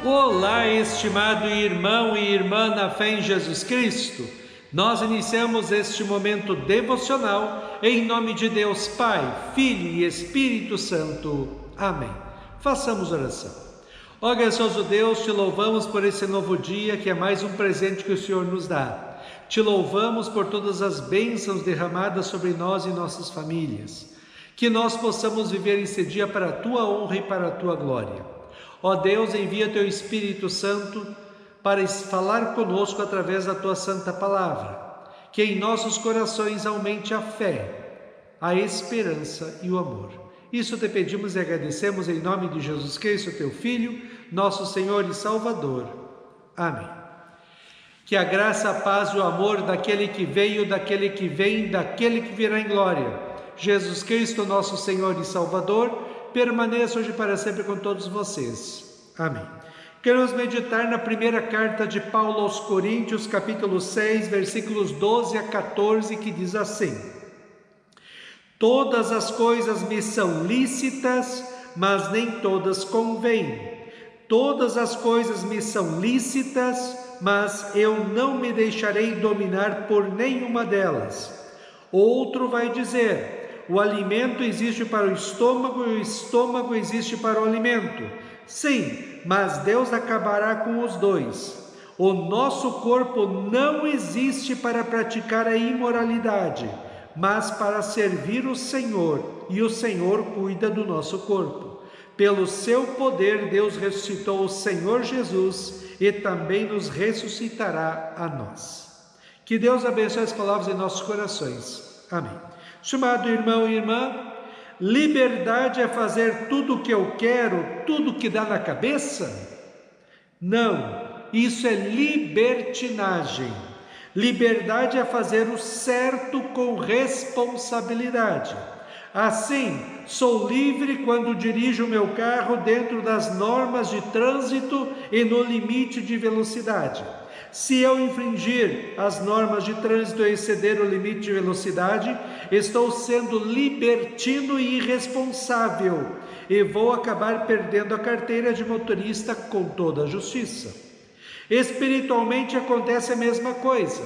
Olá, estimado irmão e irmã na fé em Jesus Cristo. Nós iniciamos este momento devocional em nome de Deus Pai, Filho e Espírito Santo. Amém. Façamos oração. Ó gracioso Deus, te louvamos por esse novo dia, que é mais um presente que o Senhor nos dá. Te louvamos por todas as bênçãos derramadas sobre nós e nossas famílias. Que nós possamos viver esse dia para a tua honra e para a tua glória. Ó Deus, envia teu Espírito Santo para falar conosco através da tua santa palavra. Que em nossos corações aumente a fé, a esperança e o amor. Isso te pedimos e agradecemos em nome de Jesus Cristo, teu Filho, nosso Senhor e Salvador. Amém. Que a graça, a paz e o amor daquele que veio, daquele que vem, daquele que virá em glória, Jesus Cristo, nosso Senhor e Salvador, permaneça hoje para sempre com todos vocês. Amém. Queremos meditar na primeira carta de Paulo aos Coríntios, capítulo 6, versículos 12 a 14, que diz assim: Todas as coisas me são lícitas, mas nem todas convêm. Todas as coisas me são lícitas, mas eu não me deixarei dominar por nenhuma delas. Outro vai dizer: o alimento existe para o estômago e o estômago existe para o alimento. Sim, mas Deus acabará com os dois. O nosso corpo não existe para praticar a imoralidade, mas para servir o Senhor, e o Senhor cuida do nosso corpo. Pelo seu poder, Deus ressuscitou o Senhor Jesus e também nos ressuscitará a nós. Que Deus abençoe as palavras em nossos corações. Amém. Estimado irmão e irmã, liberdade é fazer tudo o que eu quero, tudo o que dá na cabeça? Não, isso é libertinagem. Liberdade é fazer o certo com responsabilidade. Assim, sou livre quando dirijo o meu carro dentro das normas de trânsito e no limite de velocidade. Se eu infringir as normas de trânsito e exceder o limite de velocidade, estou sendo libertino e irresponsável e vou acabar perdendo a carteira de motorista com toda a justiça. Espiritualmente acontece a mesma coisa.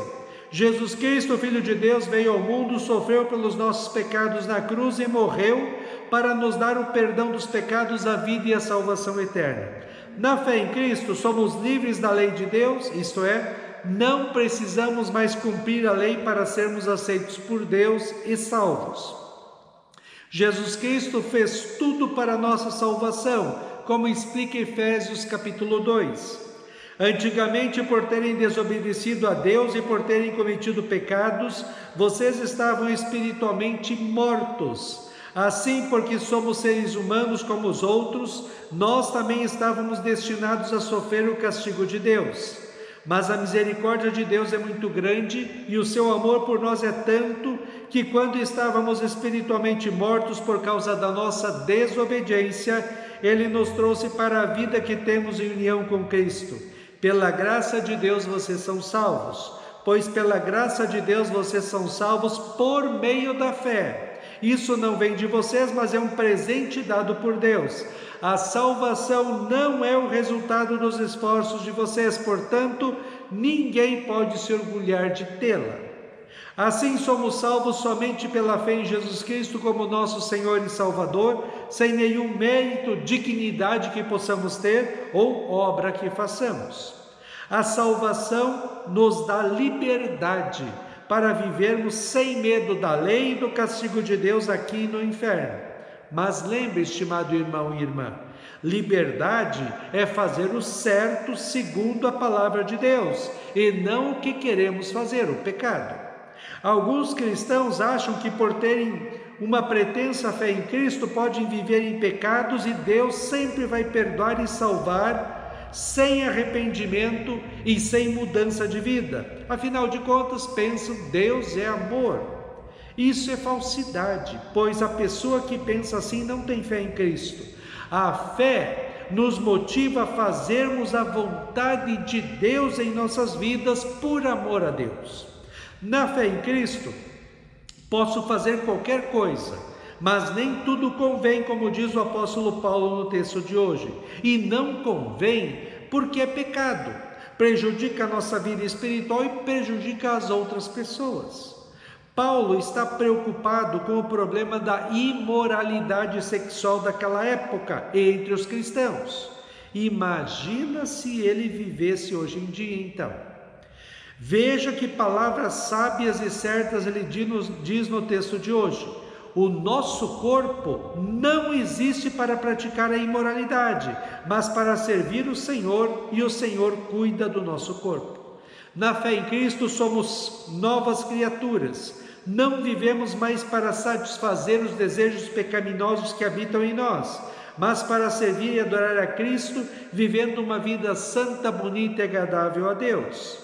Jesus Cristo, Filho de Deus, veio ao mundo, sofreu pelos nossos pecados na cruz e morreu para nos dar o perdão dos pecados, a vida e a salvação eterna. Na fé em Cristo, somos livres da lei de Deus, isto é, não precisamos mais cumprir a lei para sermos aceitos por Deus e salvos. Jesus Cristo fez tudo para a nossa salvação, como explica Efésios capítulo 2. Antigamente, por terem desobedecido a Deus e por terem cometido pecados, vocês estavam espiritualmente mortos. Assim, porque somos seres humanos como os outros, nós também estávamos destinados a sofrer o castigo de Deus. Mas a misericórdia de Deus é muito grande e o seu amor por nós é tanto que quando estávamos espiritualmente mortos por causa da nossa desobediência, Ele nos trouxe para a vida que temos em união com Cristo. Pela graça de Deus vocês são salvos, pois pela graça de Deus vocês são salvos por meio da fé. Isso não vem de vocês, mas é um presente dado por Deus. A salvação não é o resultado dos esforços de vocês, portanto, ninguém pode se orgulhar de tê-la. Assim somos salvos somente pela fé em Jesus Cristo como nosso Senhor e Salvador, sem nenhum mérito, dignidade que possamos ter ou obra que façamos. A salvação nos dá liberdade para vivermos sem medo da lei e do castigo de Deus aqui no inferno. Mas lembre, estimado irmão e irmã, liberdade é fazer o certo segundo a palavra de Deus e não o que queremos fazer, o pecado. Alguns cristãos acham que por terem uma pretensa fé em Cristo podem viver em pecados e Deus sempre vai perdoar e salvar sem arrependimento e sem mudança de vida. Afinal de contas, pensam, Deus é amor. Isso é falsidade, pois a pessoa que pensa assim não tem fé em Cristo. A fé nos motiva a fazermos a vontade de Deus em nossas vidas por amor a Deus. Na fé em Cristo, posso fazer qualquer coisa, mas nem tudo convém, como diz o apóstolo Paulo no texto de hoje. E não convém porque é pecado, prejudica a nossa vida espiritual e prejudica as outras pessoas. Paulo está preocupado com o problema da imoralidade sexual daquela época entre os cristãos. Imagina se ele vivesse hoje em dia, então. Veja que palavras sábias e certas ele diz no texto de hoje. O nosso corpo não existe para praticar a imoralidade, mas para servir o Senhor, e o Senhor cuida do nosso corpo. Na fé em Cristo somos novas criaturas. Não vivemos mais para satisfazer os desejos pecaminosos que habitam em nós, mas para servir e adorar a Cristo, vivendo uma vida santa, bonita e agradável a Deus.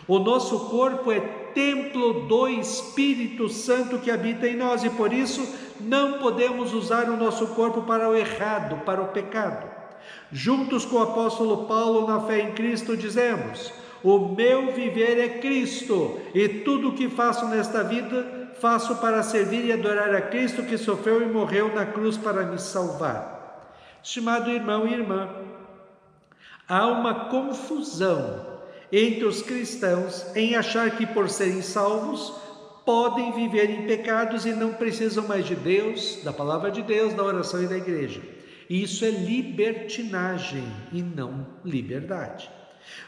O nosso corpo é templo do Espírito Santo que habita em nós e por isso não podemos usar o nosso corpo para o errado, para o pecado. Juntos com o apóstolo Paulo, na fé em Cristo, dizemos: o meu viver é Cristo, e tudo o que faço nesta vida, faço para servir e adorar a Cristo que sofreu e morreu na cruz para me salvar. Estimado irmão e irmã, há uma confusão entre os cristãos em achar que por serem salvos, podem viver em pecados e não precisam mais de Deus, da palavra de Deus, da oração e da igreja. Isso é libertinagem e não liberdade.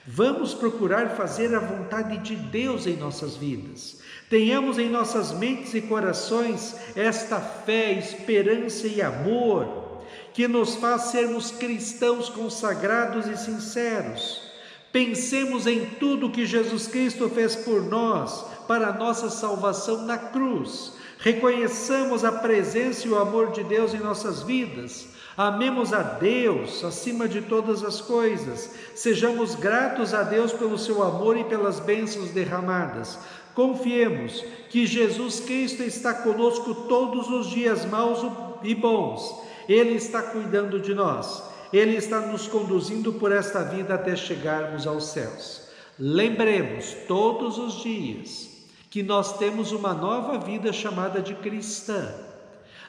Vamos procurar fazer a vontade de Deus em nossas vidas. Tenhamos em nossas mentes e corações esta fé, esperança e amor, que nos faz sermos cristãos consagrados e sinceros. Pensemos em tudo que Jesus Cristo fez por nós, para a nossa salvação na cruz. Reconheçamos a presença e o amor de Deus em nossas vidas. Amemos a Deus acima de todas as coisas. Sejamos gratos a Deus pelo seu amor e pelas bênçãos derramadas. Confiemos que Jesus Cristo está conosco todos os dias, maus e bons. Ele está cuidando de nós. Ele está nos conduzindo por esta vida até chegarmos aos céus. Lembremos todos os dias que nós temos uma nova vida chamada de cristã.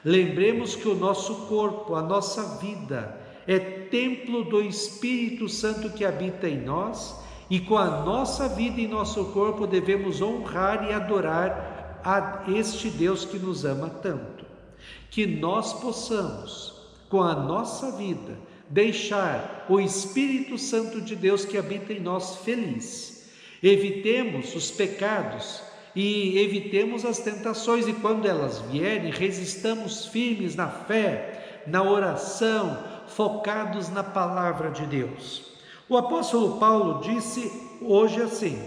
Lembremos que o nosso corpo, a nossa vida, é templo do Espírito Santo que habita em nós, e com a nossa vida e nosso corpo devemos honrar e adorar a este Deus que nos ama tanto. Que nós possamos, com a nossa vida, deixar o Espírito Santo de Deus que habita em nós feliz. Evitemos os pecados e evitemos as tentações, e quando elas vierem, resistamos firmes na fé, na oração, focados na palavra de Deus. O apóstolo Paulo disse hoje assim: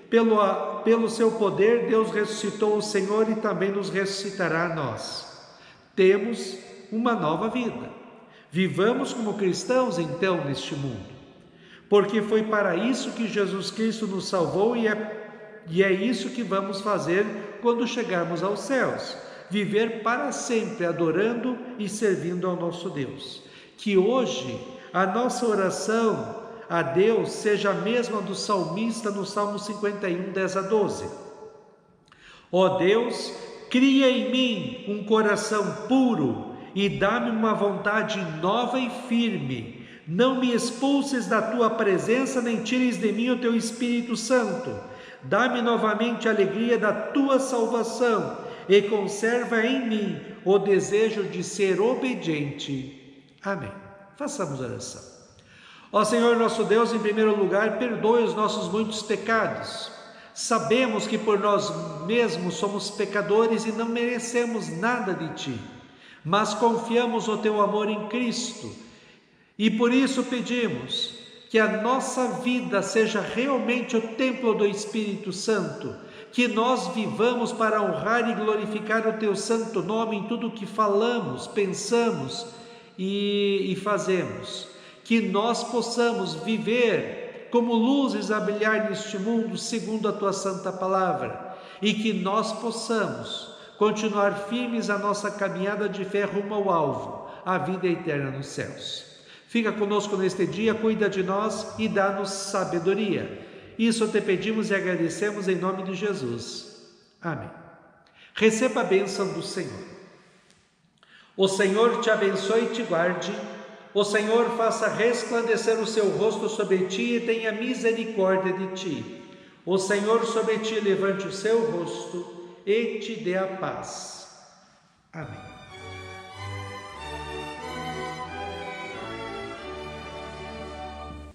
pelo seu poder Deus ressuscitou o Senhor e também nos ressuscitará a nós. Temos uma nova vida. Vivamos como cristãos então neste mundo, porque foi para isso que Jesus Cristo nos salvou e é isso que vamos fazer quando chegarmos aos céus, viver para sempre adorando e servindo ao nosso Deus. Que hoje a nossa oração a Deus seja a mesma do salmista no Salmo 51, 10 a 12. Ó Deus, cria em mim um coração puro e dá-me uma vontade nova e firme. Não me expulses da tua presença, nem tires de mim o teu Espírito Santo. Dá-me novamente a alegria da tua salvação e conserva em mim o desejo de ser obediente. Amém. Façamos oração. Ó Senhor nosso Deus, em primeiro lugar, perdoe os nossos muitos pecados. Sabemos que por nós mesmos somos pecadores e não merecemos nada de Ti, mas confiamos no Teu amor em Cristo, e por isso pedimos que a nossa vida seja realmente o templo do Espírito Santo, que nós vivamos para honrar e glorificar o Teu santo nome em tudo o que falamos, pensamos e fazemos, que nós possamos viver como luzes a brilhar neste mundo segundo a Tua santa palavra, e que nós possamos continuar firmes a nossa caminhada de fé rumo ao alvo, a vida eterna nos céus. Fica conosco neste dia, cuida de nós e dá-nos sabedoria. Isso te pedimos e agradecemos em nome de Jesus. Amém. Receba a bênção do Senhor. O Senhor te abençoe e te guarde. O Senhor faça resplandecer o seu rosto sobre ti e tenha misericórdia de ti. O Senhor sobre ti levante o seu rosto e te dê a paz. Amém.